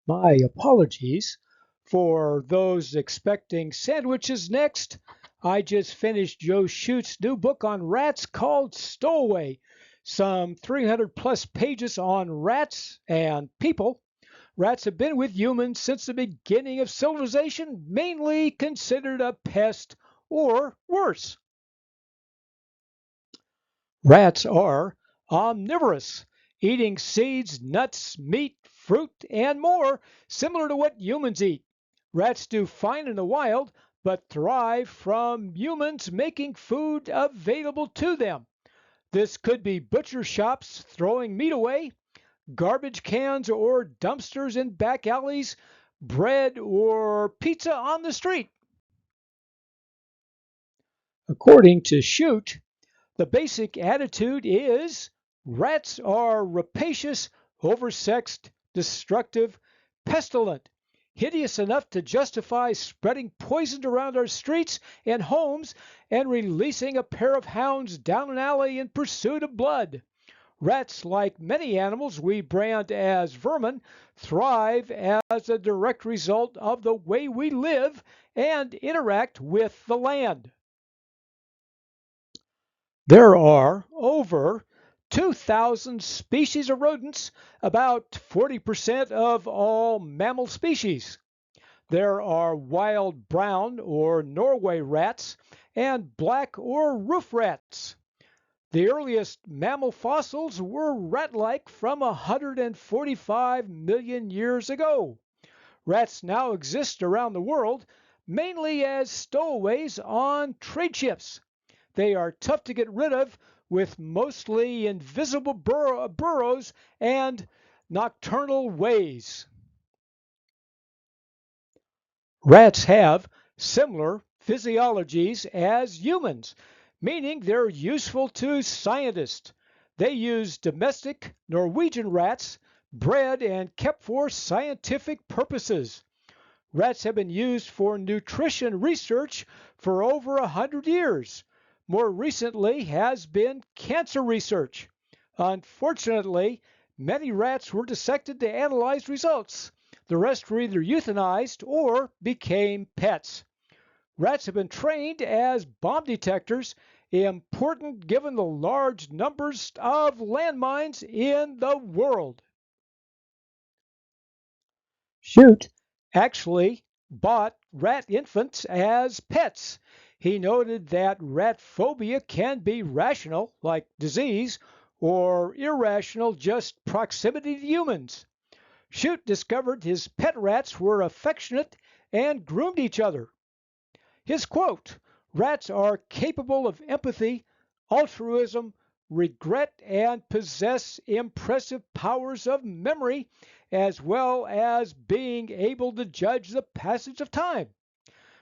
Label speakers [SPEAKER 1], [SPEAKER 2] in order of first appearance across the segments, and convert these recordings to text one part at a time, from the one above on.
[SPEAKER 1] My apologies for those expecting sandwiches next. I just finished Joe Schute's new book on rats called Stowaway. Some 300 plus pages on rats and people. Rats have been with humans since the beginning of civilization, mainly considered a pest or worse. Rats are omnivorous, eating seeds, nuts, meat, fruit, and more, similar to what humans eat. Rats do fine in the wild, but thrive from humans making food available to them. This could be butcher shops throwing meat away, garbage cans or dumpsters in back alleys, bread or pizza on the street. According to Shute, the basic attitude is rats are rapacious, oversexed, destructive, pestilent, hideous enough to justify spreading poison around our streets and homes and releasing a pair of hounds down an alley in pursuit of blood. Rats, like many animals we brand as vermin, thrive as a direct result of the way we live and interact with the land. There are over 2,000 species of rodents, about 40% of all mammal species. There are wild brown or Norway rats and black or roof rats. The earliest mammal fossils were rat-like from 145 million years ago. Rats now exist around the world, mainly as stowaways on trade ships. They are tough to get rid of with mostly invisible burrows and nocturnal ways. Rats have similar physiologies as humans, meaning they're useful to scientists. They use domestic Norwegian rats, bred and kept for scientific purposes. Rats have been used for nutrition research for over 100 years. More recently has been cancer research. Unfortunately, many rats were dissected to analyze results. The rest were either euthanized or became pets. Rats have been trained as bomb detectors, important given the large numbers of landmines in the world. Shoot actually bought rat infants as pets. He noted that rat phobia can be rational, like disease, or irrational, just proximity to humans. Shute discovered his pet rats were affectionate and groomed each other. His quote: rats are capable of empathy, altruism, regret, and possess impressive powers of memory, as well as being able to judge the passage of time.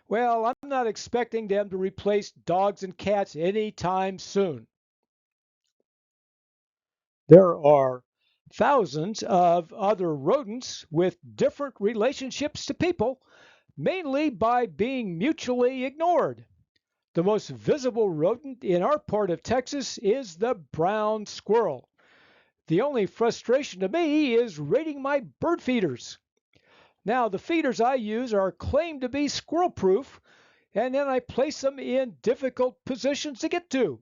[SPEAKER 1] Well, I'm not expecting them to replace dogs and cats anytime soon. There are thousands of other rodents with different relationships to people, mainly by being mutually ignored. The most visible rodent in our part of Texas is the brown squirrel. The only frustration to me is raiding my bird feeders. Now, the feeders I use are claimed to be squirrel proof, and then I place them in difficult positions to get to.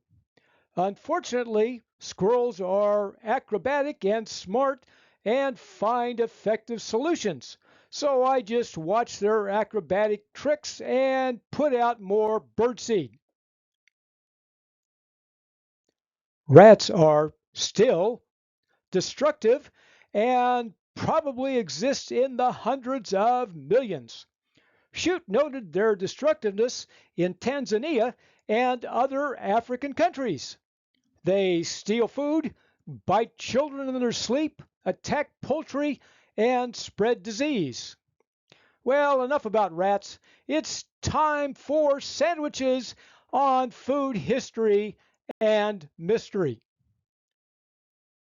[SPEAKER 1] Unfortunately, squirrels are acrobatic and smart and find effective solutions. So I just watch their acrobatic tricks and put out more birdseed. Rats are still destructive and probably exist in the hundreds of millions. Shute noted their destructiveness in Tanzania and other African countries. They steal food, bite children in their sleep, attack poultry, and spread disease. Well, enough about rats. It's time for sandwiches on food history and mystery.